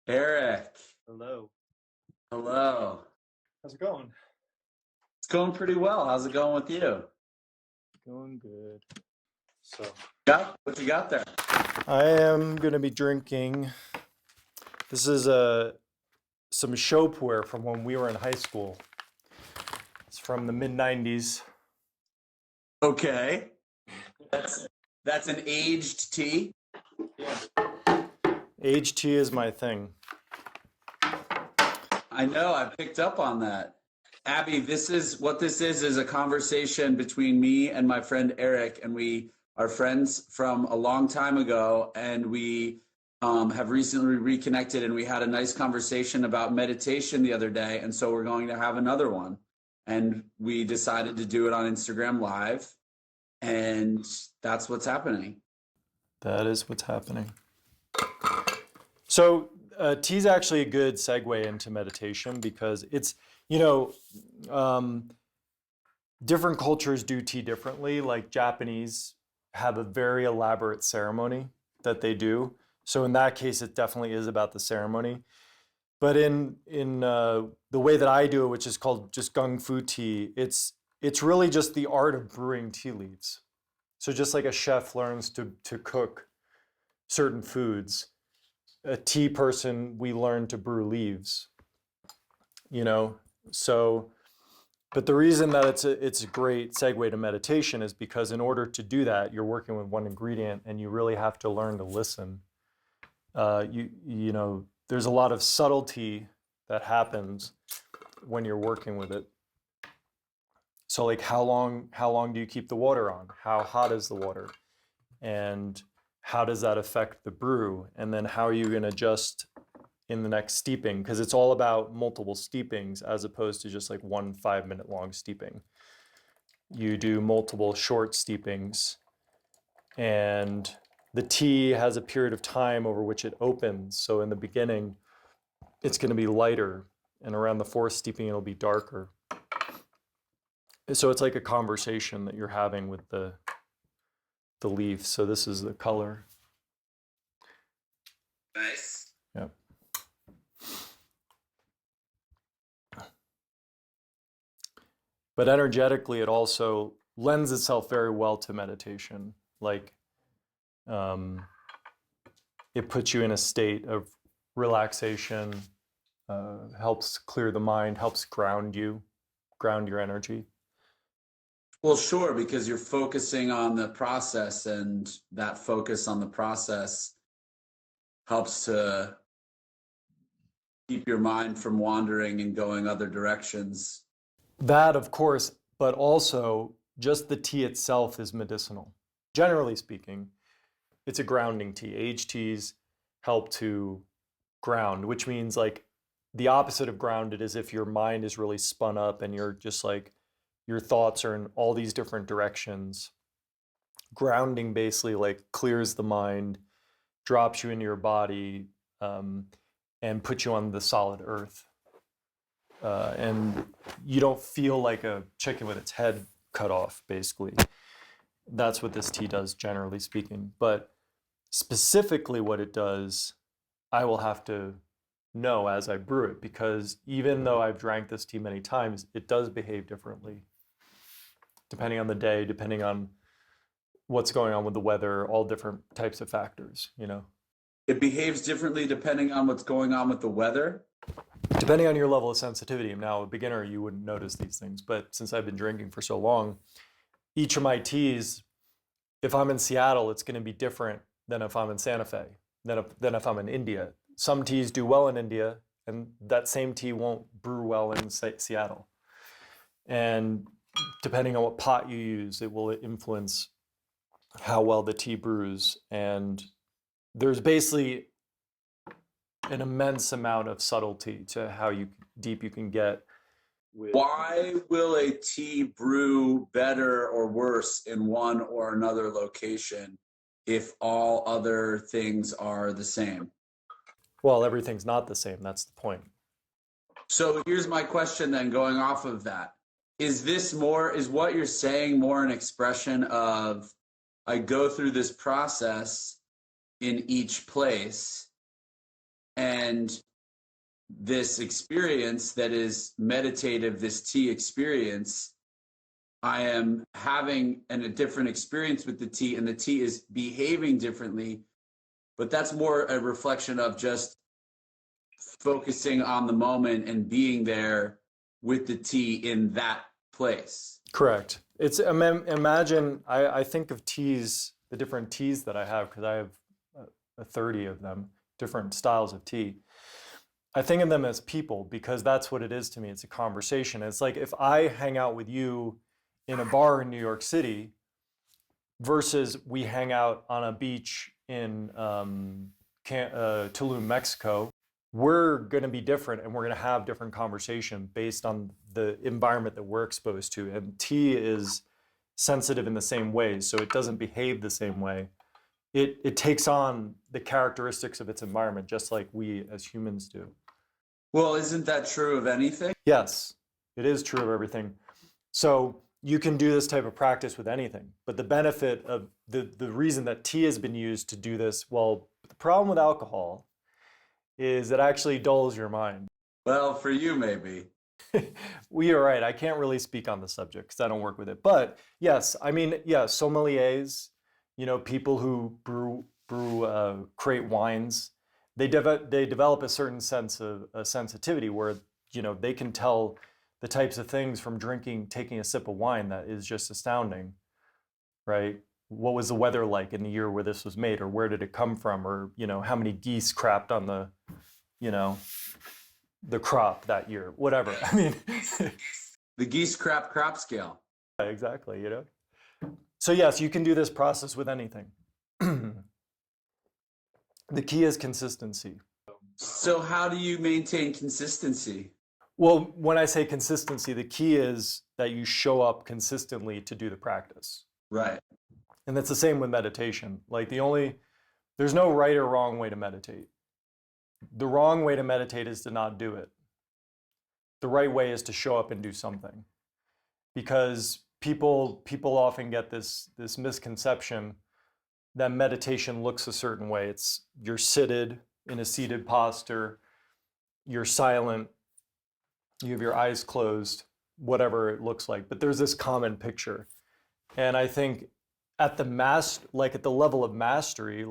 Eric, Hello. hello. How's it going? It's going pretty well. How's it going with you? Going good. So, Got what you got there? I am going to be drinking. This is some Chopware from when we were in high school. It's from the mid 90s. Okay. That's an aged tea. Aged tea is my thing. I know, I picked up on that. Abby, this is a conversation between me and my friend Eric, and we are friends from a long time ago, and we have recently reconnected, and we had a nice conversation about meditation the other day, and so we're going to have another one. And we decided to do it on Instagram Live, and that's what's happening. That is what's happening. So, tea is actually a good segue into meditation because it's, you know, different cultures do tea differently. Like Japanese have a very elaborate ceremony that they do. So in that case, it definitely is about the ceremony. But in the way that I do it, which is called just gung fu tea, it's really just the art of brewing tea leaves. So just like a chef learns to cook certain foods, a tea person, we learn to brew leaves, you know? So, but the reason that it's a great segue to meditation is because in order to do that, you're working with one ingredient and you really have to learn to listen. You know, there's a lot of subtlety that happens when you're working with it. So like how long do you keep the water on? How hot is the water? And how does that affect the brew? And then how are you going to adjust in the next steeping? Because it's all about multiple steepings as opposed to just like one 5-minute long steeping. You do multiple short steepings, and the tea has a period of time over which it opens. So in the beginning, it's going to be lighter, and around the fourth steeping, it'll be darker. So it's like a conversation that you're having with the leaf. So this is the color. Nice. Yeah. But energetically, it also lends itself very well to meditation. Like, it puts you in a state of relaxation, helps clear the mind, helps ground your energy. Well, sure, because you're focusing on the process, and that focus on the process helps to keep your mind from wandering and going other directions. That, of course, but also just the tea itself is medicinal. Generally speaking, it's a grounding tea. Aged teas help to ground, which means like the opposite of grounded is if your mind is really spun up and you're just like, your thoughts are in all these different directions. Grounding basically like clears the mind, drops you into your body, and puts you on the solid earth. And you don't feel like a chicken with its head cut off, basically. That's what this tea does, generally speaking. But specifically what it does, I will have to know as I brew it, because even though I've drank this tea many times, it does behave differently. Depending on the day, depending on what's going on with the weather, all different types of factors, you know. It behaves differently depending on what's going on with the weather. Depending on your level of sensitivity. Now, a beginner, you wouldn't notice these things, but since I've been drinking for so long, each of my teas, if I'm in Seattle, it's going to be different than if I'm in Santa Fe, than if I'm in India. Some teas do well in India, and that same tea won't brew well in Seattle. And depending on what pot you use, it will influence how well the tea brews. And there's basically an immense amount of subtlety to how deep you can get. Why will a tea brew better or worse in one or another location if all other things are the same? Well, everything's not the same. That's the point. So here's my question then, going off of that. Is what you're saying more an expression of I go through this process in each place And this experience that is meditative, this tea experience, I am having a different experience with the tea, and the tea is behaving differently. But that's more a reflection of just focusing on the moment and being there with the tea in that place. Correct. It's imagine I think of teas, the different teas that I have, because I have 30 of them, different styles of tea. I think of them as people because that's what it is to me. It's a conversation. It's like if I hang out with you in a bar in New York City versus we hang out on a beach in Tulum, Mexico, we're going to be different and we're going to have different conversation based on the environment that we're exposed to. And tea is sensitive in the same way, so it doesn't behave the same way. It takes on the characteristics of its environment, just like we as humans do. Well, isn't that true of anything? Yes, it is true of everything. So you can do this type of practice with anything. But the benefit of the reason that tea has been used to do this, well, the problem with alcohol is it actually dulls your mind. Well, for you, maybe. We are right. I can't really speak on the subject because I don't work with it. But yes, I mean, yeah, sommeliers, people who create wines, they develop a certain sense of sensitivity where, they can tell the types of things from taking a sip of wine that is just astounding, right? What was the weather like in the year where this was made, or where did it come from, or, how many geese crapped on the crop that year, whatever. I mean, the geese crop scale. Exactly, So yes, you can do this process with anything. The key is consistency. So how do you maintain consistency? Well, when I say consistency, the key is that you show up consistently to do the practice. Right. And that's the same with meditation. Like there's no right or wrong way to meditate. The wrong way to meditate is to not do it. The right way is to show up and do something. Because people often get this misconception that meditation looks a certain way. You're seated in a seated posture, you're silent, you have your eyes closed, whatever it looks like. But there's this common picture. And I think at the level of mastery,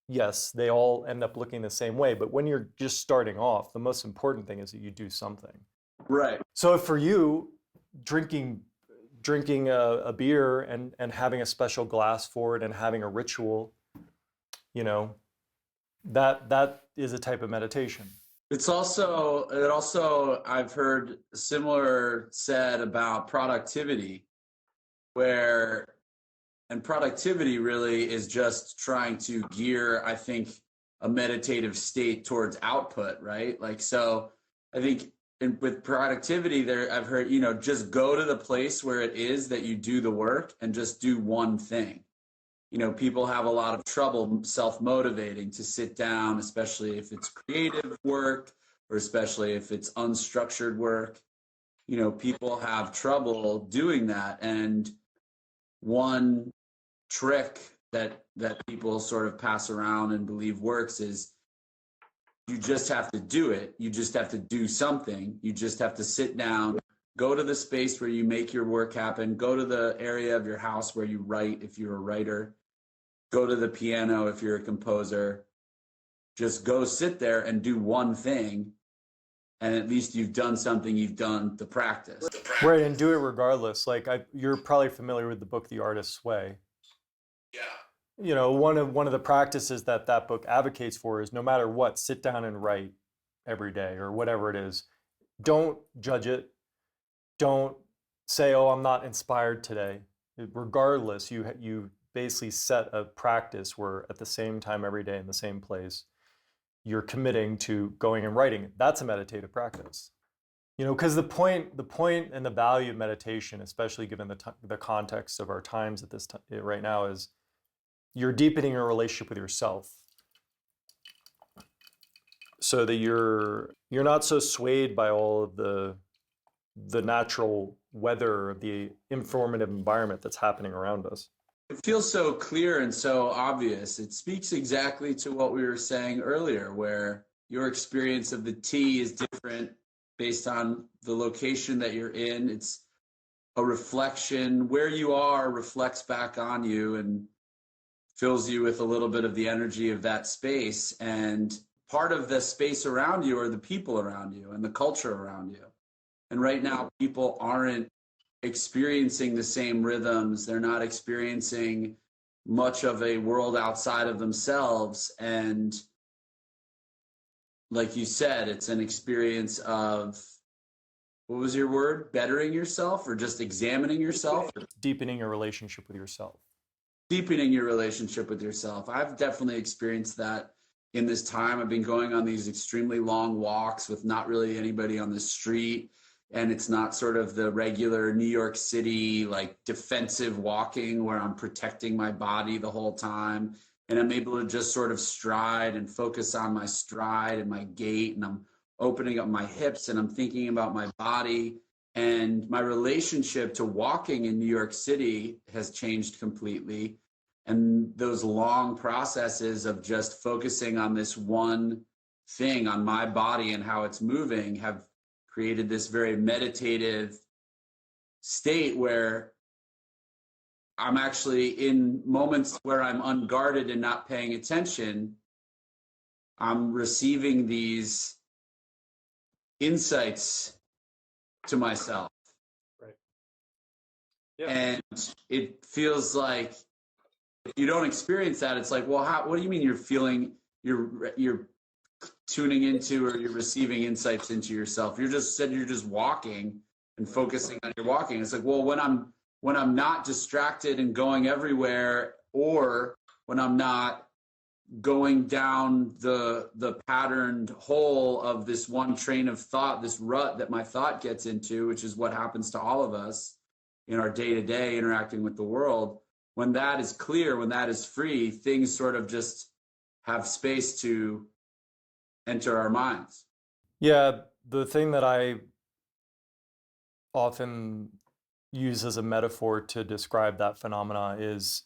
yes, they all end up looking the same way. But when you're just starting off, the most important thing is that you do something. Right. So for you, drinking a beer and having a special glass for it and having a ritual, that is a type of meditation. It also I've heard similar said about productivity, and productivity really is just trying to gear, I think, a meditative state towards output, right? So I think with productivity there, I've heard, just go to the place where it is that you do the work and just do one thing. People have a lot of trouble self-motivating to sit down, especially if it's creative work or especially if it's unstructured work. People have trouble doing that. And one trick that people sort of pass around and believe works is you just have to do it. You just have to do something. You just have to sit down, go to the space where you make your work happen, go to the area of your house where you write if you're a writer, go to the piano if you're a composer. Just go sit there and do one thing, and at least you've done something, you've done the practice. Right, and do it regardless. You're probably familiar with the book The Artist's Way. Yeah. One of the practices that book advocates for is no matter what, sit down and write every day or whatever it is. Don't judge it. Don't say, oh, I'm not inspired today. Regardless, you basically set a practice where at the same time every day in the same place, you're committing to going and writing. That's a meditative practice. Because the point and the value of meditation, especially given the context of our times at this time right now, is you're deepening your relationship with yourself, so that you're not so swayed by all of the natural weather of the informative environment that's happening around us. It feels so clear and so obvious. It speaks exactly to what we were saying earlier, where your experience of the tea is different based on the location that you're in. It's a reflection. Where you are reflects back on you and fills you with a little bit of the energy of that space. And part of the space around you are the people around you and the culture around you. And right now, people aren't experiencing the same rhythms. They're not experiencing much of a world outside of themselves. And like you said, it's an experience of, what was your word? Bettering yourself, or just examining yourself? Deepening your relationship with yourself. Deepening your relationship with yourself. I've definitely experienced that in this time. I've been going on these extremely long walks with not really anybody on the street. And it's not sort of the regular New York City, like defensive walking where I'm protecting my body the whole time. And I'm able to just sort of stride and focus on my stride and my gait. And I'm opening up my hips and I'm thinking about my body. And my relationship to walking in New York City has changed completely. And those long processes of just focusing on this one thing, on my body and how it's moving, have created this very meditative state where I'm actually, in moments where I'm unguarded and not paying attention, I'm receiving these insights to myself. Right. Yeah. And it feels like if you don't experience that, it's like, well, what do you mean you're feeling, you're tuning into, or you're receiving insights into yourself? You're just walking and focusing on your walking. It's like, well, when I'm not distracted and going everywhere, or when I'm not going down the patterned hole of this one train of thought, this rut that my thought gets into, which is what happens to all of us in our day-to-day interacting with the world. When that is clear, when that is free, things sort of just have space to enter our minds. Yeah, the thing that I often use as a metaphor to describe that phenomena is,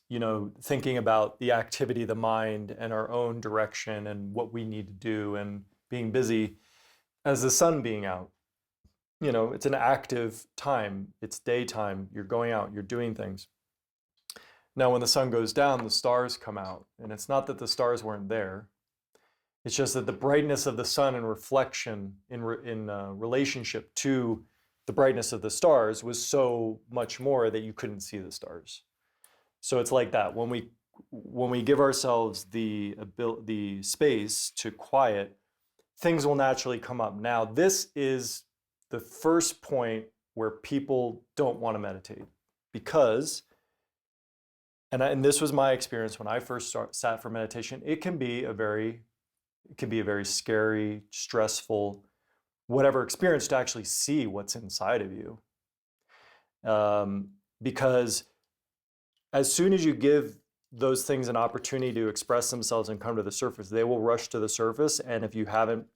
thinking about the activity of the mind and our own direction and what we need to do and being busy as the sun being out. It's an active time. It's daytime. You're going out, you're doing things. Now, when the sun goes down, the stars come out. And it's not that the stars weren't there. It's just that the brightness of the sun and reflection in relationship to the brightness of the stars was so much more that you couldn't see the stars. So it's like that. When we give ourselves the space to quiet, things will naturally come up. Now, this is the first point where people don't want to meditate, because, and this was my experience when I first sat for meditation, it can be a very scary, stressful, whatever experience to actually see what's inside of you. Because as soon as you give those things an opportunity to express themselves and come to the surface, they will rush to the surface. And if you haven't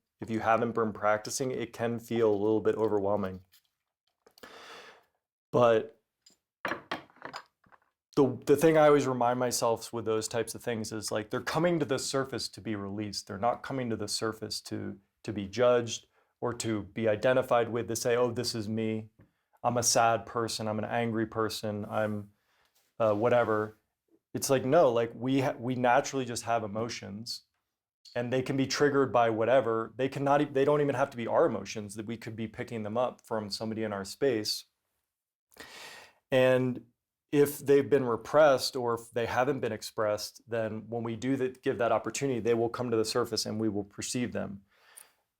been practicing, it can feel a little bit overwhelming. But the thing I always remind myself with those types of things is, like, they're coming to the surface to be released. They're not coming to the surface to be judged or to be identified with, to say, oh, this is me. I'm a sad person. I'm an angry person. I'm whatever. It's like, no, like we naturally just have emotions, and they can be triggered by whatever. They don't even have to be our emotions, that we could be picking them up from somebody in our space. And if they've been repressed or if they haven't been expressed, then when we give that opportunity, they will come to the surface and we will perceive them.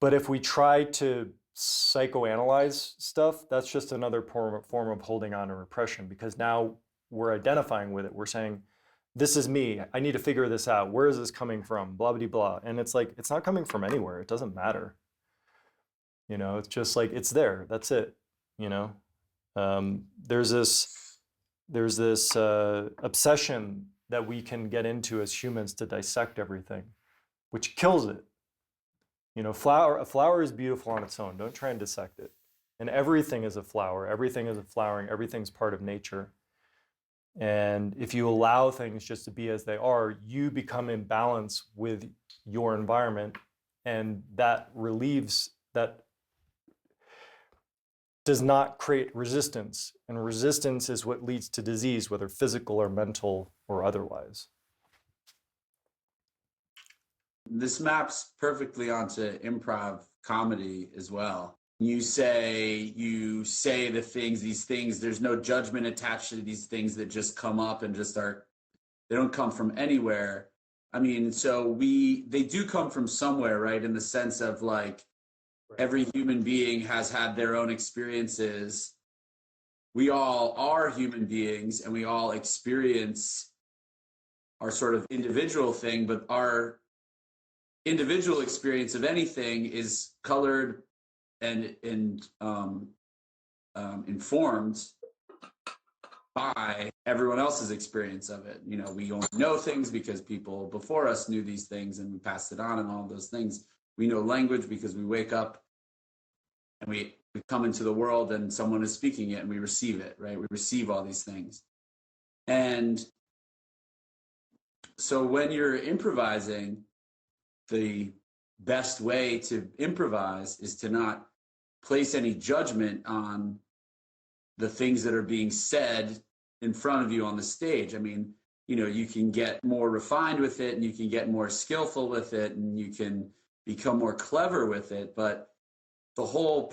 But if we try to psychoanalyze stuff, that's just another form of holding on to repression, because now we're identifying with it. We're saying, this is me. I need to figure this out. Where is this coming from? Blah, blah, blah. And it's like, it's not coming from anywhere. It doesn't matter. It's just like, it's there. That's it. There's this obsession that we can get into as humans to dissect everything, which kills it. A flower is beautiful on its own. Don't try and dissect it. And everything is a flower. Everything is a flowering. Everything's part of nature. And if you allow things just to be as they are, you become in balance with your environment, and that relieves, that does not create resistance, and resistance is what leads to disease, whether physical or mental or otherwise. This maps perfectly onto improv comedy as well. You say the things, these things, there's no judgment attached to these things that just come up and just are, they don't come from anywhere. I mean, so they do come from somewhere, right? In the sense of like, every human being has had their own experiences. We all are human beings and we all experience our sort of individual thing, but our individual experience of anything is colored and informed by everyone else's experience of it. You know, we only know things because people before us knew these things and we passed it on and all of those things. We know language because we wake up and we come into the world and someone is speaking it and we receive it, right? We receive all these things. And so when you're improvising, the best way to improvise is to not place any judgment on the things that are being said in front of you on the stage. I mean, you know, you can get more refined with it and you can get more skillful with it and you can become more clever with it. But the whole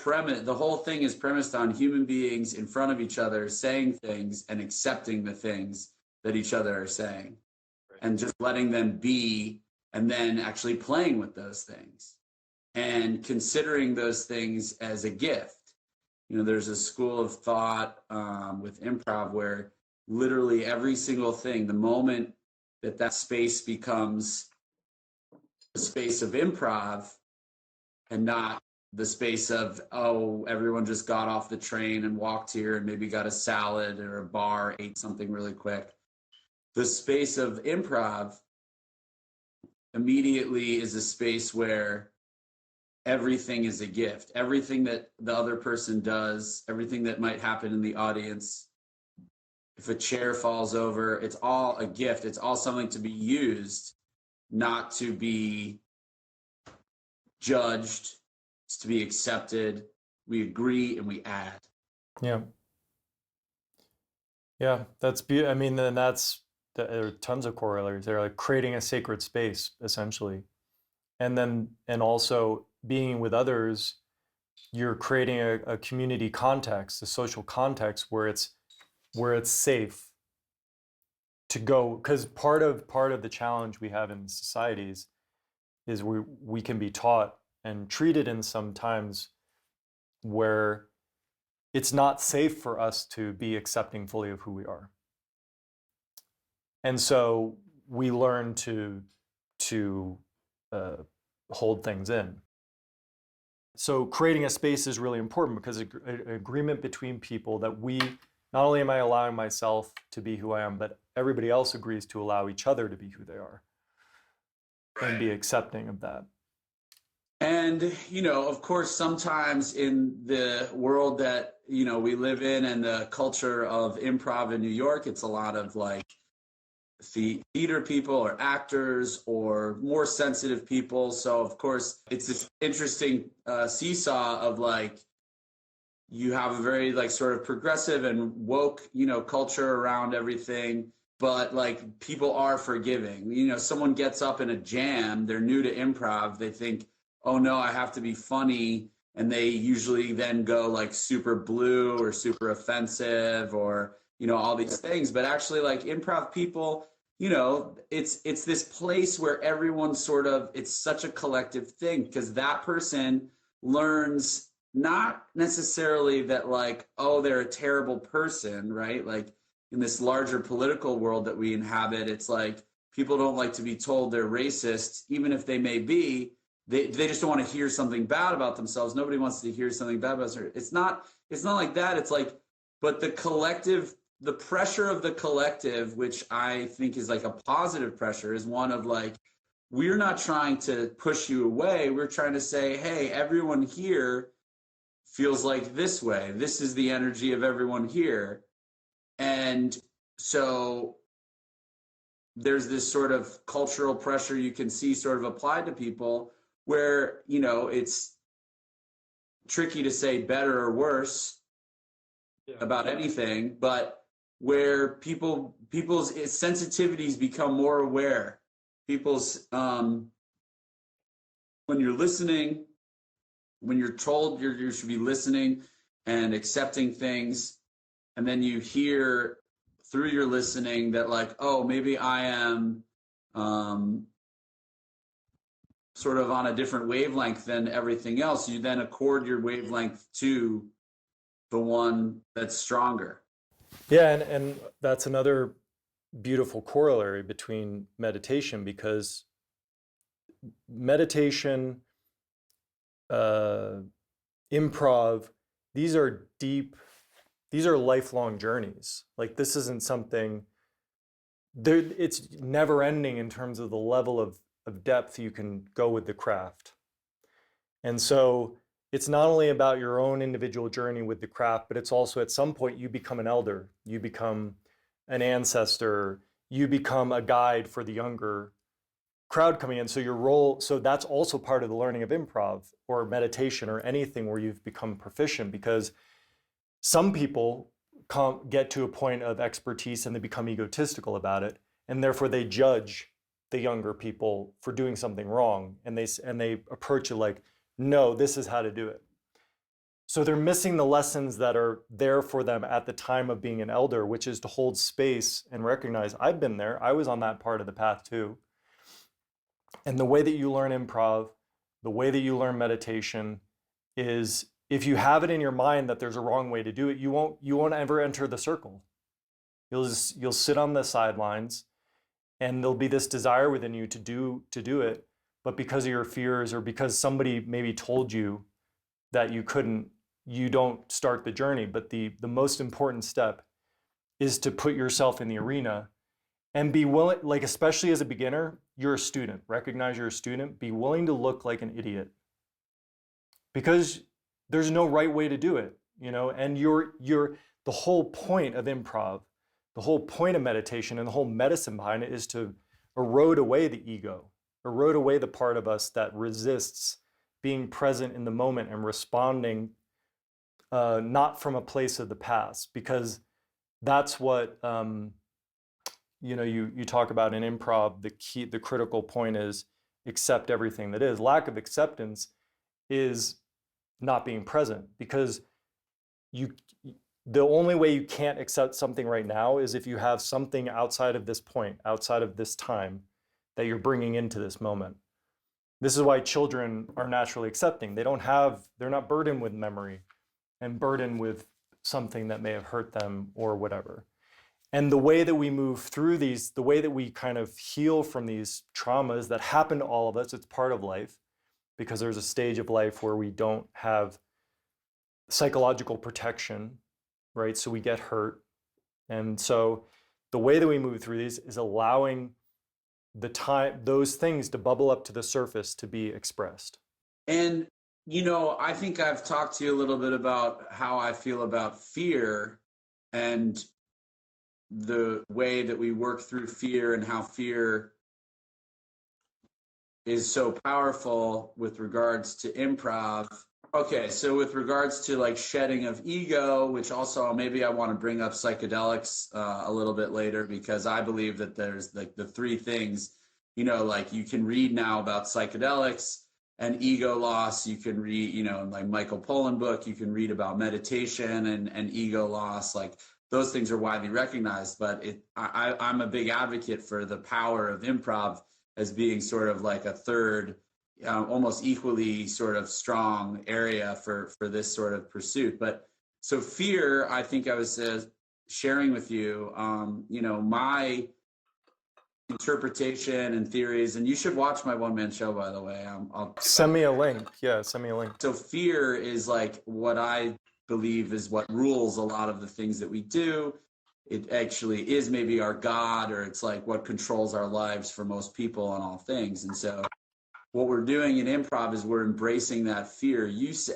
thing is premised on human beings in front of each other saying things and accepting the things that each other are saying, right, and just letting them be, and then actually playing with those things and considering those things as a gift. You know, there's a school of thought with improv where literally every single thing, the moment that space becomes a space of improv and not the space of, oh, everyone just got off the train and walked here and maybe got a salad or a bar, ate something really quick. The space of improv immediately is a space where everything is a gift. Everything that the other person does, everything that might happen in the audience, if a chair falls over, it's all a gift. It's all something to be used, not to be judged. It's to be accepted. We agree and we add. Yeah. Yeah, I mean, then there are tons of corollaries. They're like creating a sacred space, essentially. And also being with others, you're creating a community context, a social context where it's safe to go. Because part of the challenge we have in societies is we can be taught and treated in some times where it's not safe for us to be accepting fully of who we are. And so we learn to hold things in. So creating a space is really important because an agreement between people that not only am I allowing myself to be who I am, but everybody else agrees to allow each other to be who they are, right, and be accepting of that. And, you know, of course, sometimes in the world that, you know, we live in and the culture of improv in New York, it's a lot of like theater people or actors or more sensitive people. So, of course, it's this interesting seesaw of like, you have a very like sort of progressive and woke, you know, culture around everything. But like people are forgiving. You know, someone gets up in a jam, they're new to improv, they think, oh no, I have to be funny. And they usually then go like super blue or super offensive or, you know, all these things. But actually like improv people, you know, it's this place where everyone sort of, it's such a collective thing because that person learns not necessarily that like, oh, they're a terrible person, right? Like in this larger political world that we inhabit, it's like people don't like to be told they're racist, even if they may be. They just don't want to hear something bad about themselves. Nobody wants to hear something bad about themselves. It's not like that. It's like, but the collective, the pressure of the collective, which I think is like a positive pressure, is one of like, we're not trying to push you away. We're trying to say, hey, everyone here feels like this way. This is the energy of everyone here. And so there's this sort of cultural pressure you can see sort of applied to people where, you know, it's tricky to say better or worse about anything, but where people's sensitivities become more aware. People's when you're listening, when you're told you should be listening and accepting things, and then you hear through your listening that, like, oh, maybe I am sort of on a different wavelength than everything else. You then accord your wavelength to the one that's stronger. Yeah, and that's another beautiful corollary between meditation, because meditation, improv, these are deep, these are lifelong journeys. Like, this isn't something there, it's never ending in terms of the level of depth you can go with the craft. And so it's not only about your own individual journey with the craft, but it's also, at some point, you become an elder, you become an ancestor, you become a guide for the younger crowd coming in. So your role, so that's also part of the learning of improv or meditation or anything where you've become proficient, because some people get to a point of expertise and they become egotistical about it, and therefore they judge the younger people for doing something wrong, and they approach it like, no, this is how to do it. So they're missing the lessons that are there for them at the time of being an elder, which is to hold space and recognize, I've been there, I was on that part of the path too. And the way that you learn improv, the way that you learn meditation is, if you have it in your mind that there's a wrong way to do it, you won't ever enter the circle. You'll sit on the sidelines, and there'll be this desire within you to do it, but because of your fears, or because somebody maybe told you that you couldn't, you don't start the journey. But the most important step is to put yourself in the arena and be willing, like, especially as a beginner, you're a student, recognize you're a student, be willing to look like an idiot, because there's no right way to do it, you know. And the whole point of improv, the whole point of meditation, and the whole medicine behind it is to erode away the ego, erode away the part of us that resists being present in the moment and responding not from a place of the past, because that's what you talk about in improv. The critical point is accept everything that is. Lack of acceptance is not being present, because the only way you can't accept something right now is if you have something outside of this point, outside of this time, that you're bringing into this moment. This is why children are naturally accepting. They're not burdened with memory and burdened with something that may have hurt them or whatever. And the way that we move through these, the way that we kind of heal from these traumas that happen to all of us, it's part of life, because there's a stage of life where we don't have psychological protection, right? So we get hurt. And so the way that we move through these is allowing those things to bubble up to the surface to be expressed. And, you know, I think I've talked to you a little bit about how I feel about fear and the way that we work through fear, and how fear is so powerful with regards to improv. Okay, so with regards to, like, shedding of ego, which also maybe I want to bring up psychedelics a little bit later, because I believe that there's, like, the three things, you know, like, you can read now about psychedelics and ego loss. You can read, you know, like Michael Pollan book, you can read about meditation and ego loss. Like, those things are widely recognized, but I'm a big advocate for the power of improv as being sort of like a third, almost equally sort of strong area for this sort of pursuit. But so fear, I think I was sharing with you, you know, my interpretation and theories, and you should watch my one-man show, by the way. Send me a link. Yeah, send me a link. So fear is, like, what I believe is what rules a lot of the things that we do. It actually is maybe our God, or it's like what controls our lives for most people on all things. And so what we're doing in improv is we're embracing that fear,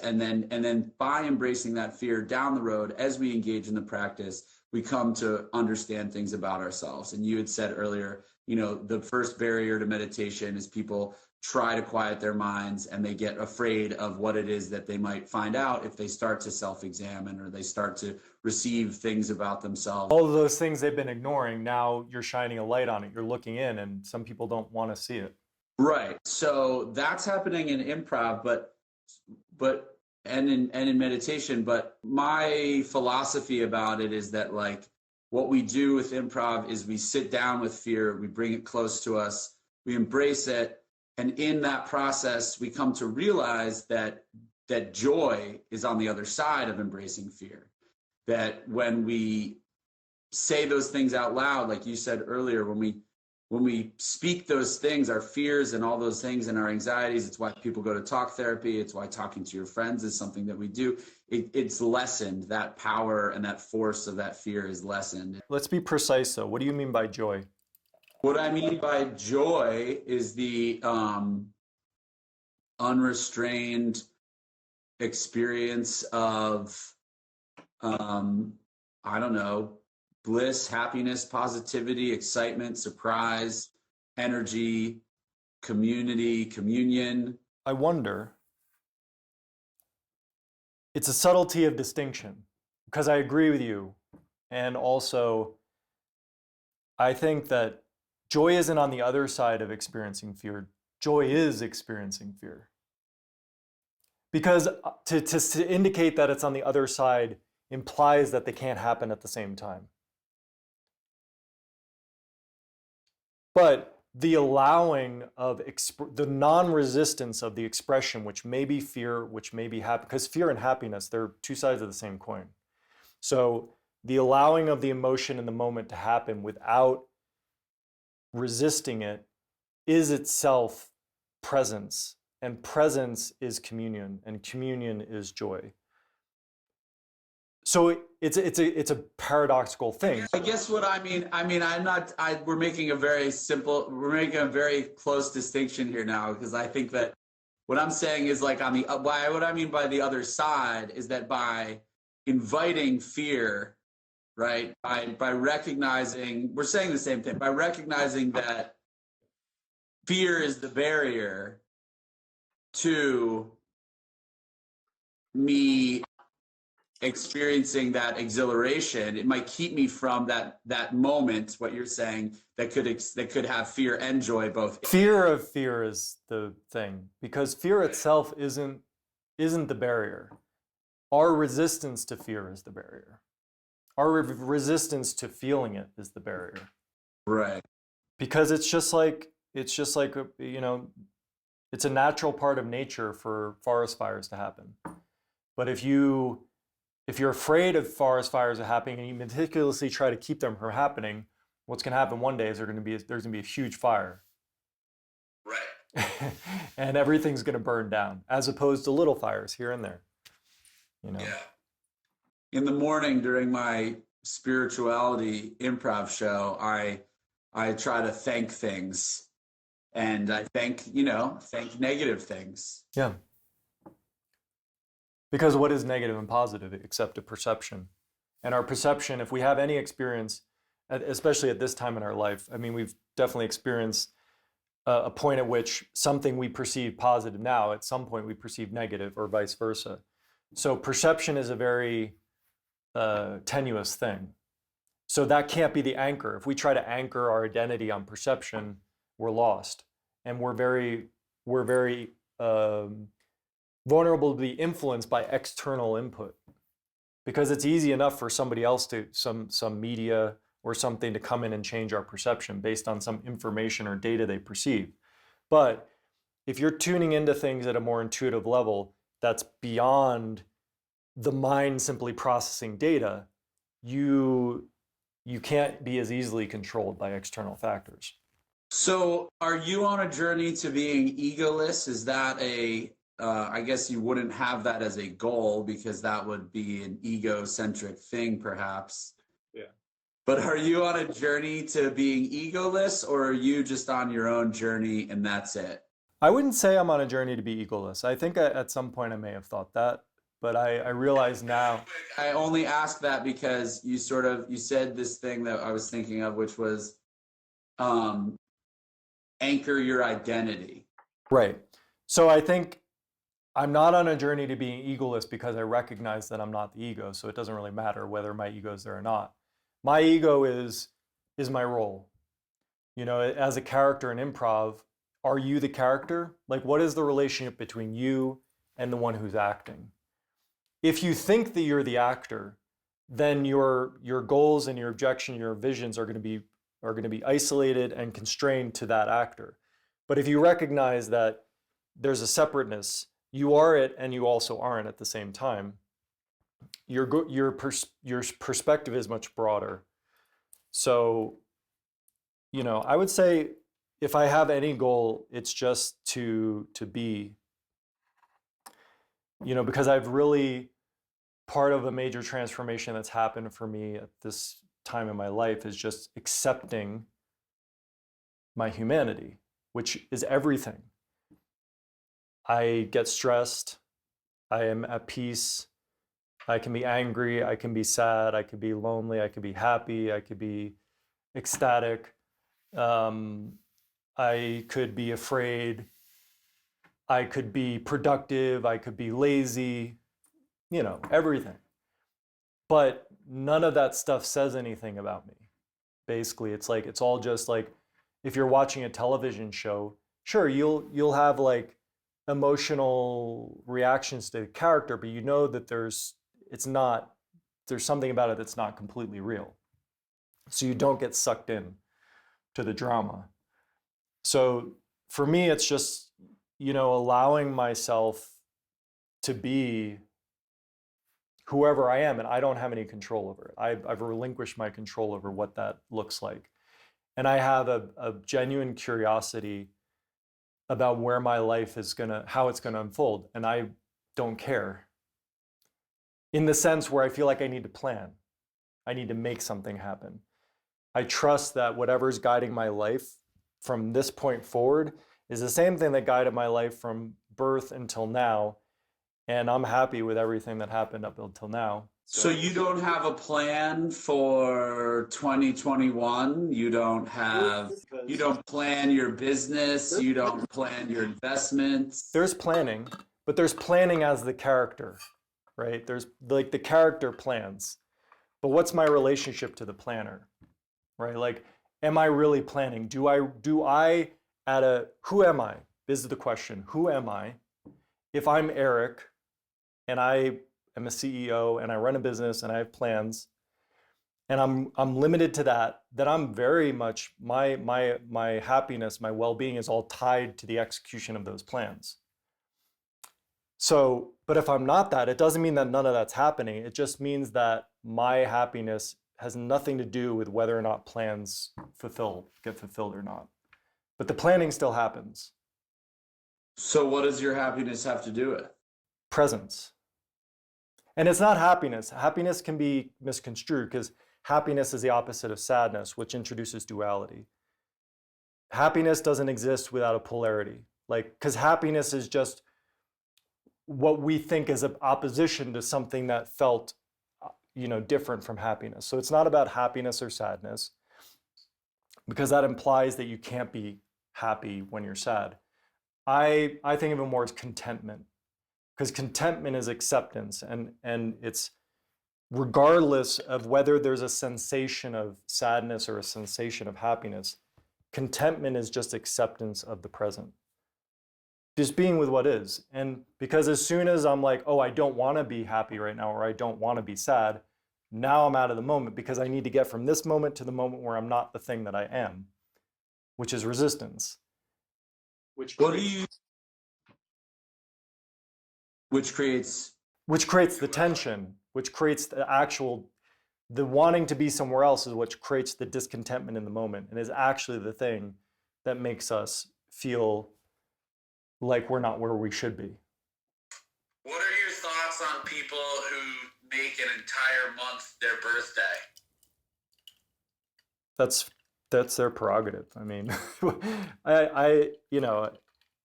and then by embracing that fear down the road, as we engage in the practice, we come to understand things about ourselves. And you had said earlier, you know, the first barrier to meditation is people try to quiet their minds, and they get afraid of what it is that they might find out if they start to self-examine or they start to receive things about themselves. All of those things they've been ignoring, now you're shining a light on it. You're looking in, and some people don't want to see it. Right. So that's happening in improv, and in meditation. But my philosophy about it is that, like, what we do with improv is we sit down with fear, we bring it close to us, we embrace it. And in that process, we come to realize that joy is on the other side of embracing fear. That when we say those things out loud, like you said earlier, when we speak those things, our fears and all those things and our anxieties, it's why people go to talk therapy. It's why talking to your friends is something that we do. It's lessened. That power and that force of that fear is lessened. Let's be precise, though. What do you mean by joy? What I mean by joy is the unrestrained experience of, I don't know, bliss, happiness, positivity, excitement, surprise, energy, community, communion. I wonder, it's a subtlety of distinction, because I agree with you. And also, I think that joy isn't on the other side of experiencing fear. Joy is experiencing fear. Because to indicate that it's on the other side implies that they can't happen at the same time. But the allowing of the non-resistance of the expression, which may be fear, which may be happy, because fear and happiness, they're two sides of the same coin. So the allowing of the emotion in the moment to happen without resisting it is itself presence, and presence is communion, and communion is joy. So it's a paradoxical thing. I guess what I mean, we're making a very close distinction here now, because I think that what I'm saying is, like, what I mean by the other side is that by inviting fear, right, by recognizing, we're saying the same thing, by recognizing that fear is the barrier to me experiencing that exhilaration. It might keep me from that moment, what you're saying, that could have fear and joy both. Fear of fear is the thing, because fear itself isn't the barrier. Our resistance to fear is the barrier. Our resistance to feeling it is the barrier. Right. Because it's just like you know, it's a natural part of nature for forest fires to happen. But if you're afraid of forest fires happening and you meticulously try to keep them from happening, what's going to happen one day is there's going to be a huge fire. Right. And everything's going to burn down, as opposed to little fires here and there. You know. Yeah. In the morning during my spirituality improv show, I try to thank things, and I thank negative things. Yeah. Because what is negative and positive except a perception? And our perception, if we have any experience, especially at this time in our life, I mean, we've definitely experienced a point at which something we perceive positive now, at some point we perceive negative, or vice versa. So perception is a very tenuous thing. So that can't be the anchor. If we try to anchor our identity on perception, we're lost. And we're very vulnerable to be influenced by external input, because it's easy enough for somebody else some media or something to come in and change our perception based on some information or data they perceive. But if you're tuning into things at a more intuitive level that's beyond the mind simply processing data, you can't be as easily controlled by external factors. So are you on a journey to being egoless? Is that I guess you wouldn't have that as a goal, because that would be an egocentric thing, perhaps. Yeah. But are you on a journey to being egoless, or are you just on your own journey and that's it? I wouldn't say I'm on a journey to be egoless. I think at some point I may have thought that, but I realize now. I only ask that because you said this thing that I was thinking of, which was anchor your identity. Right. So I think I'm not on a journey to being egoless because I recognize that I'm not the ego. So it doesn't really matter whether my ego is there or not. My ego is my role. You know, as a character in improv, are you the character? Like, what is the relationship between you and the one who's acting? If you think that you're the actor, then your goals and your objection, your visions are going to be isolated and constrained to that actor. But if you recognize that there's a separateness, you are it and you also aren't at the same time, your perspective is much broader. So, you know, I would say if I have any goal, it's just to be, you know, because I've really, part of a major transformation that's happened for me at this time in my life is just accepting my humanity, which is everything. I get stressed, I am at peace, I can be angry, I can be sad, I could be lonely, I could be happy, I could be ecstatic, I could be afraid, I could be productive, I could be lazy, you know, everything. But none of that stuff says anything about me. Basically, it's like it's all just like if you're watching a television show, sure, you'll have like emotional reactions to the character, but you know that there's something about it that's not completely real. So you don't get sucked in to the drama. So for me, it's just, you know, allowing myself to be whoever I am, and I don't have any control over it. I've relinquished my control over what that looks like. And I have a genuine curiosity about where my life is how it's gonna unfold. And I don't care. In the sense where I feel like I need to plan. I need to make something happen. I trust that whatever's guiding my life from this point forward is the same thing that guided my life from birth until now. And I'm happy with everything that happened up until now. So you don't have a plan for 2021? You don't plan your business, you don't plan your investments? There's planning, but there's planning as the character, right? There's like the character plans. But what's my relationship to the planner? Right? Like, am I really planning? Who am I? This is the question. Who am I? If I'm Eric and I am a CEO and I run a business and I have plans and I'm limited to that, then I'm very much my happiness, my well-being is all tied to the execution of those plans. So, but if I'm not that, it doesn't mean that none of that's happening. It just means that my happiness has nothing to do with whether or not plans get fulfilled or not. But the planning still happens. So what does your happiness have to do with? Presence. And it's not happiness. Happiness can be misconstrued because happiness is the opposite of sadness, which introduces duality. Happiness doesn't exist without a polarity. Like, because happiness is just what we think is an opposition to something that felt, you know, different from happiness. So it's not about happiness or sadness, because that implies that you can't be happy when you're sad. I think of it more as contentment, because contentment is acceptance, and it's regardless of whether there's a sensation of sadness or a sensation of happiness, contentment is just acceptance of the present. Just being with what is. And because as soon as I'm like, oh, I don't want to be happy right now, or I don't want to be sad, now I'm out of the moment because I need to get from this moment to the moment where I'm not the thing that I am, which is resistance. Which creates the tension, which creates the wanting to be somewhere else is what creates the discontentment in the moment, and is actually the thing that makes us feel like we're not where we should be. What are your thoughts on people who make an entire month their birthday? That's their prerogative. I mean, I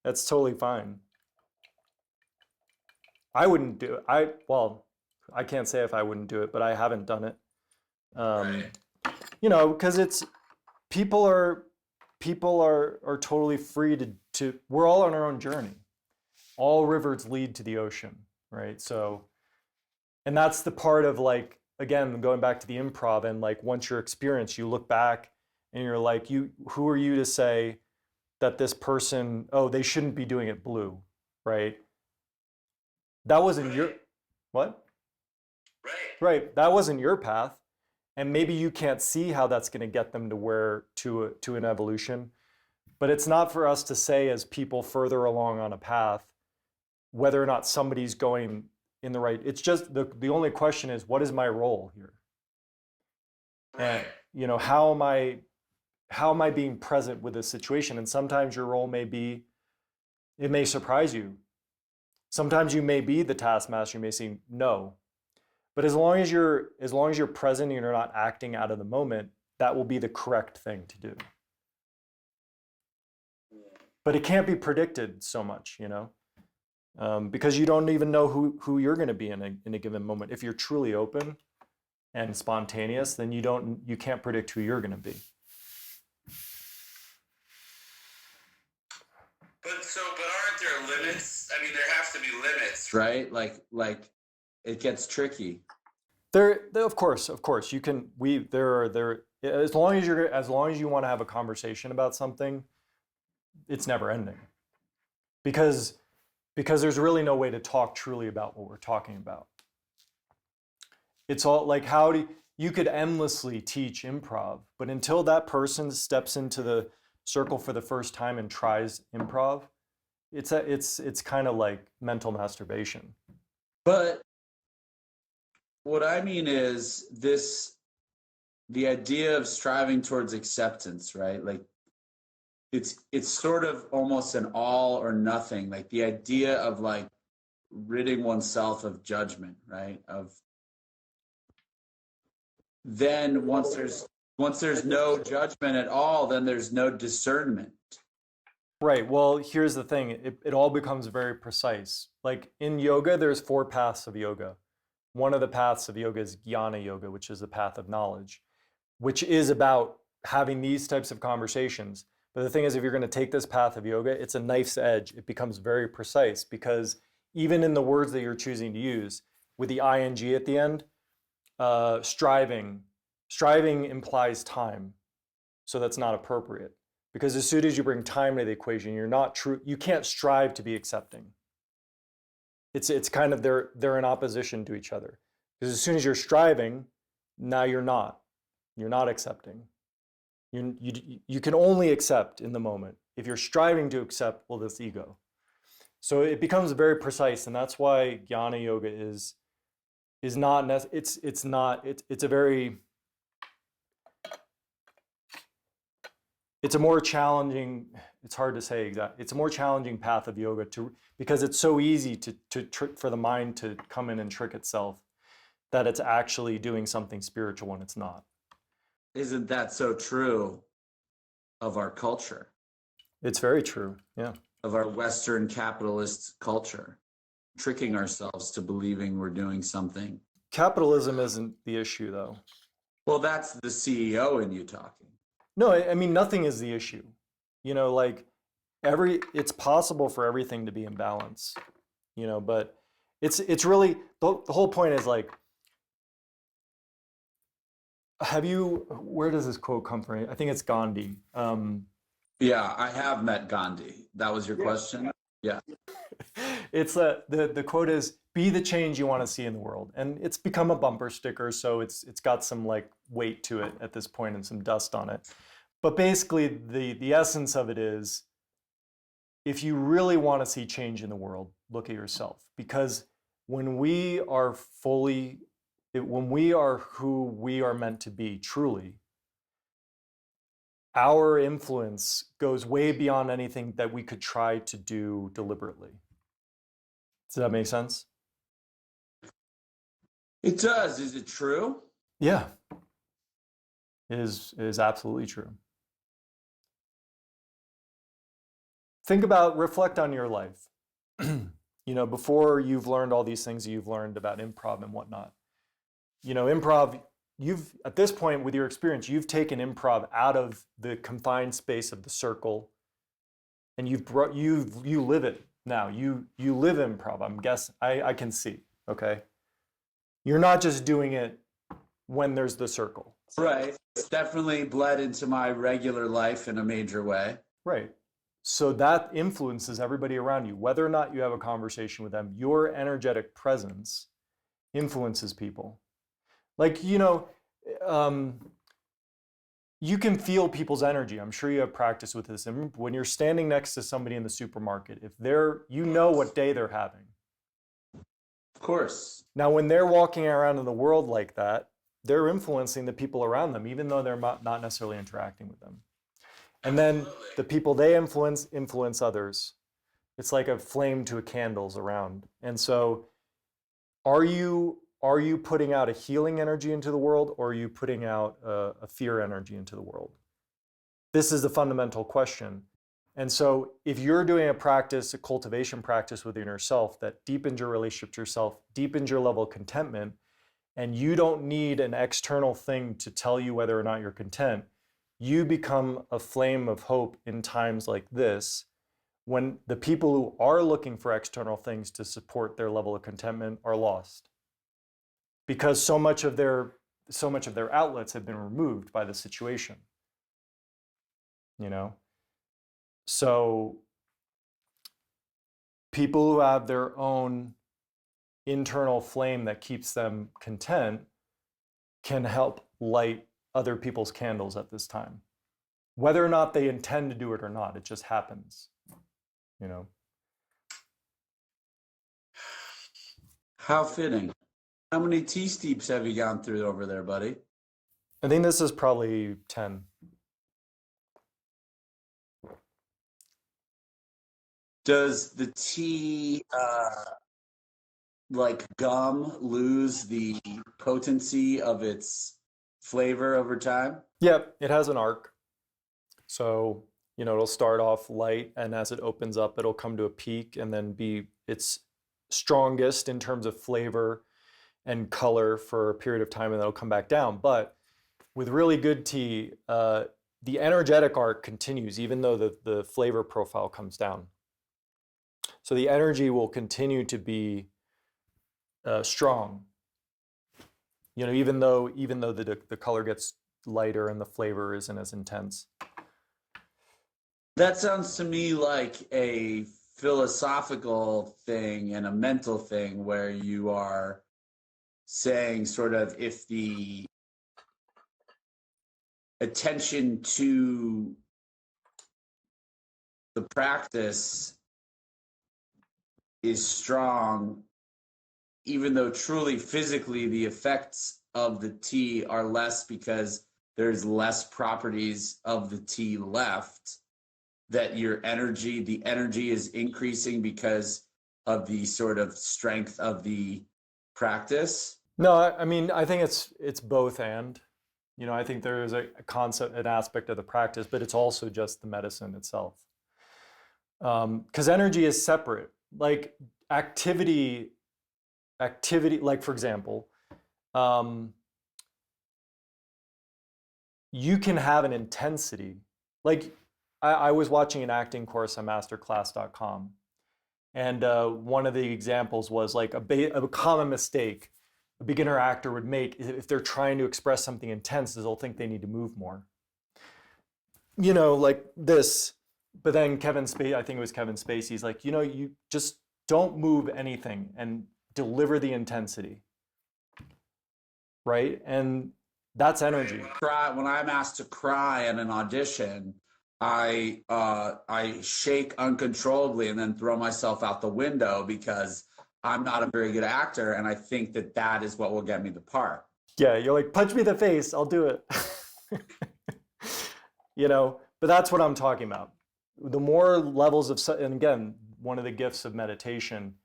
that's totally fine. I wouldn't do it. I can't say if I wouldn't do it, but I haven't done it. Right. You know, because people are people are totally free to we're all on our own journey. All rivers lead to the ocean, right? So, and that's the part of like, again, going back to the improv, and like once you're experienced, you look back and you're like, who are you to say that this person, oh, they shouldn't be doing it blue, right? That wasn't your, what? Right, that wasn't your path. And maybe you can't see how that's going to get them to an evolution. But it's not for us to say, as people further along on a path, whether or not somebody's going in the right. It's just the only question is, what is my role here? And how am I being present with this situation? And sometimes your role may be, it may surprise you. Sometimes you may be the taskmaster. You may say no. But as long as you're present and you're not acting out of the moment, that will be the correct thing to do. But it can't be predicted so much, because you don't even know who you're going to be in a given moment. If you're truly open and spontaneous, then you can't predict who you're going to be. But aren't there limits? I mean, there have to be limits, right? Like it gets tricky. There, of course, you can. As long as you want to have a conversation about something, it's never ending. Because there's really no way to talk truly about what we're talking about. It's all like, you could endlessly teach improv, but until that person steps into the circle for the first time and tries improv, it's kind of like mental masturbation. But what I mean is the idea of striving towards acceptance, right? Like it's sort of almost an all or nothing, like the idea of like ridding oneself of judgment, right? Then once there's no judgment at all, then there's no discernment. Right. Well, here's the thing. It all becomes very precise. Like in yoga, there's 4 paths of yoga. One of the paths of yoga is jnana yoga, which is the path of knowledge, which is about having these types of conversations. But the thing is, if you're going to take this path of yoga, it's a knife's edge. It becomes very precise, because even in the words that you're choosing to use, with the ing at the end, striving implies time. So that's not appropriate. Because as soon as you bring time to the equation, you can't strive to be accepting. It's kind of, they're in opposition to each other. Because as soon as you're striving, now you're not accepting. You can only accept in the moment. If you're striving to accept, well, that's ego. So it becomes very precise, and that's why jnana yoga is not it's a more challenging, it's hard to say exactly, it's a more challenging path of yoga because it's so easy for the mind to come in and trick itself that it's actually doing something spiritual when it's not. Isn't that so true of our culture? It's very true, yeah. Of our Western capitalist culture, tricking ourselves to believing we're doing something. Capitalism isn't the issue, though. Well, that's the CEO in you talking. No, I mean, nothing is the issue. Like it's possible for everything to be in balance, but it's really, the whole point is like, where does this quote come from? I think it's Gandhi. Yeah, I have met Gandhi. That was your question? Yeah. It's the quote is, be the change you want to see in the world. And it's become a bumper sticker, so it's got some like weight to it at this point and some dust on it. But basically the essence of it is, if you really want to see change in the world, look at yourself. Because when we are who we are meant to be truly, our influence goes way beyond anything that we could try to do deliberately. Does that make sense? It does. Is it true? Yeah. It is absolutely true. Reflect on your life. Before you've learned all these things that you've learned about improv and whatnot. Improv, you've at this point with your experience, you've taken improv out of the confined space of the circle, and you live it now. You live improv. I can see. Okay, you're not just doing it when there's the circle. Right. It's definitely bled into my regular life in a major way. Right. So that influences everybody around you, whether or not you have a conversation with them. Your energetic presence influences people. Like, you can feel people's energy. I'm sure you have practice with this. And when you're standing next to somebody in the supermarket, if you know what day they're having. Of course. Now, when they're walking around in the world like that, they're influencing the people around them, even though they're not necessarily interacting with them. And then the people they influence others. It's like a flame to a candle's around. And so are you putting out a healing energy into the world, or are you putting out a fear energy into the world? This is the fundamental question. And so if you're doing a cultivation practice within yourself that deepens your relationship to yourself, deepens your level of contentment, and you don't need an external thing to tell you whether or not you're content, you become a flame of hope in times like this, when the people who are looking for external things to support their level of contentment are lost. Because so much of their outlets have been removed by the situation. So people who have their own internal flame that keeps them content can help light other people's candles at this time. Whether or not they intend to do it or not, it just happens. How fitting. How many tea steeps have you gone through over there, buddy? I think this is probably 10. Does the tea, like gum, lose the potency of its flavor over time? Yep, it has an arc. So, it'll start off light, and as it opens up, it'll come to a peak and then be its strongest in terms of flavor and color for a period of time, and then it'll come back down. But with really good tea, the energetic arc continues, even though the flavor profile comes down. So the energy will continue to be strong. Even though the color gets lighter and the flavor isn't as intense. That sounds to me like a philosophical thing and a mental thing, where you are saying sort of, if the attention to the practice is strong, even though truly physically the effects of the tea are less because there's less properties of the tea left, that the energy is increasing because of the sort of strength of the practice? No, I think it's both and. I think there is a concept, an aspect of the practice, but it's also just the medicine itself. Because energy is separate. Like activity, like for example, you can have an intensity. Like I was watching an acting course on masterclass.com, and one of the examples was like a common mistake a beginner actor would make if they're trying to express something intense is they'll think they need to move more. Like this. But then I think it was Kevin Spacey's like, you just don't move anything and deliver the intensity. Right? And that's energy. When I'm asked to cry at an audition, I shake uncontrollably and then throw myself out the window because I'm not a very good actor, and I think that is what will get me the part. Yeah, you're like, punch me in the face, I'll do it. But that's what I'm talking about. The more levels and again, one of the gifts of meditation,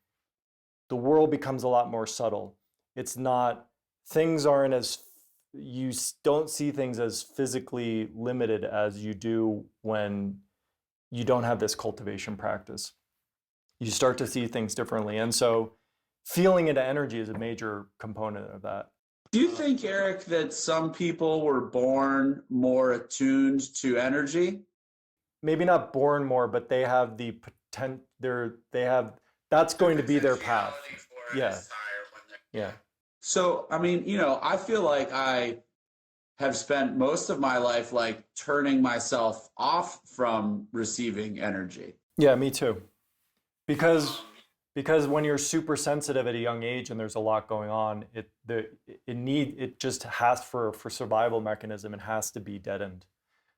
the world becomes a lot more subtle. It's not, you don't see things as physically limited as you do when you don't have this cultivation practice. You start to see things differently. And so feeling into energy is a major component of that. Do you think, Eric, that some people were born more attuned to energy? Maybe not born more, but they have the potential. That's going to be their path. Yeah. Yeah. So, I mean, I feel like I have spent most of my life like turning myself off from receiving energy. Yeah, me too. Because when you're super sensitive at a young age and there's a lot going on, it just has for survival mechanism, it has to be deadened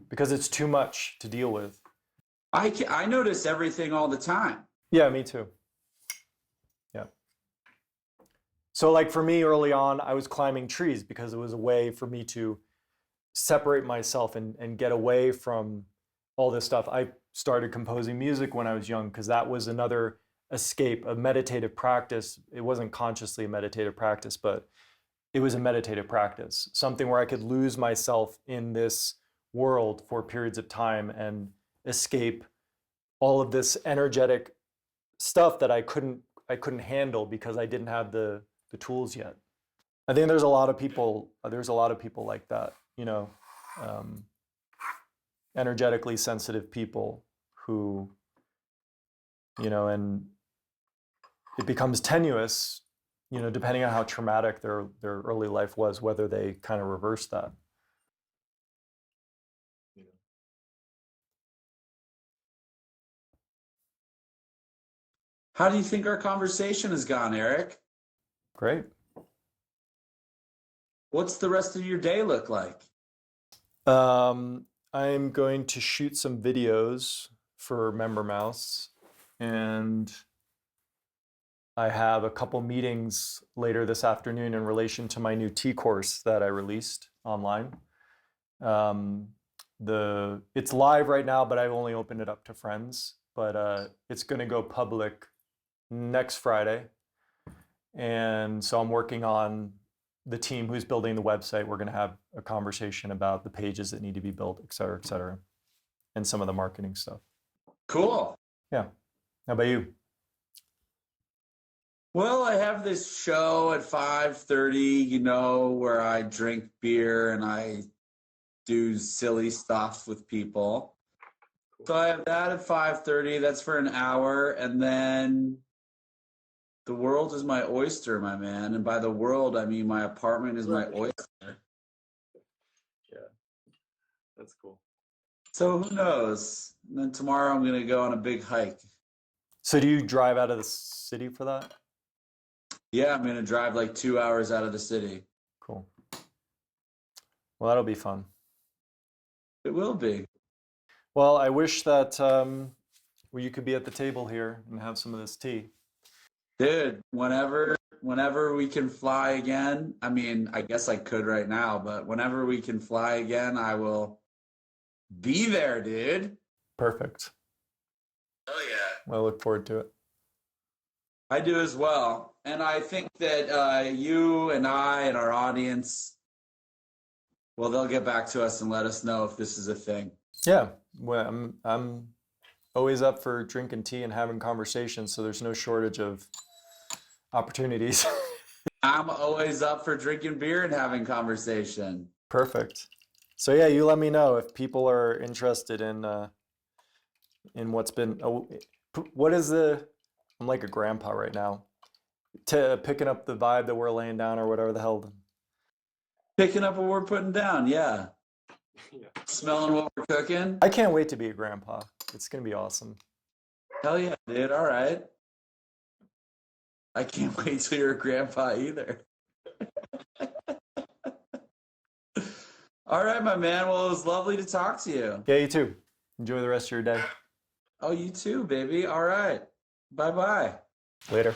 because it's too much to deal with. I notice everything all the time. Yeah, me too. Yeah. So like for me early on, I was climbing trees because it was a way for me to separate myself and get away from all this stuff. I started composing music when I was young because that was another escape, a meditative practice. It wasn't consciously a meditative practice, but it was a meditative practice, something where I could lose myself in this world for periods of time and escape all of this energetic stuff that I couldn't handle because I didn't have the tools yet. I think there's a lot of people like that, energetically sensitive people who, and it becomes tenuous, depending on how traumatic their early life was, whether they kind of reverse that. How do you think our conversation has gone, Eric? Great. What's the rest of your day look like? I'm going to shoot some videos for Member Mouse, and I have a couple meetings later this afternoon in relation to my new tea course that I released online. It's live right now, but I've only opened it up to friends, but it's going to go public next Friday. And so I'm working on the team who's building the website. We're going to have a conversation about the pages that need to be built, et cetera, and some of the marketing stuff. Cool. Yeah. How about you? Well, I have this show at 5:30, where I drink beer and I do silly stuff with people. So I have that at 5:30. That's for an hour. And then the world is my oyster, my man. And by the world, I mean my apartment is my oyster. Yeah, that's cool. So who knows? And then tomorrow I'm going to go on a big hike. So do you drive out of the city for that? Yeah, I'm going to drive like 2 hours out of the city. Cool. Well, that'll be fun. It will be. Well, I wish that you could be at the table here and have some of this tea. Dude, whenever we can fly again, I mean, I guess I could right now, but whenever we can fly again, I will be there, dude. Perfect. Oh, yeah. I look forward to it. I do as well. And I think that you and I and our audience, well, they'll get back to us and let us know if this is a thing. Yeah. Well, I'm always up for drinking tea and having conversations, so there's no shortage of opportunities. I'm always up for drinking beer and having conversation. Perfect. So yeah, you let me know if people are interested in what's been. What is the? I'm like a grandpa right now. Picking up the vibe that we're laying down, or whatever the hell. Picking up what we're putting down, yeah. Smelling what we're cooking. I can't wait to be a grandpa. It's gonna be awesome. Hell yeah, dude. All right. I can't wait till you're a grandpa either. All right, my man. Well, it was lovely to talk to you. Yeah, you too. Enjoy the rest of your day. Oh, you too, baby. All right. Bye-bye. Later.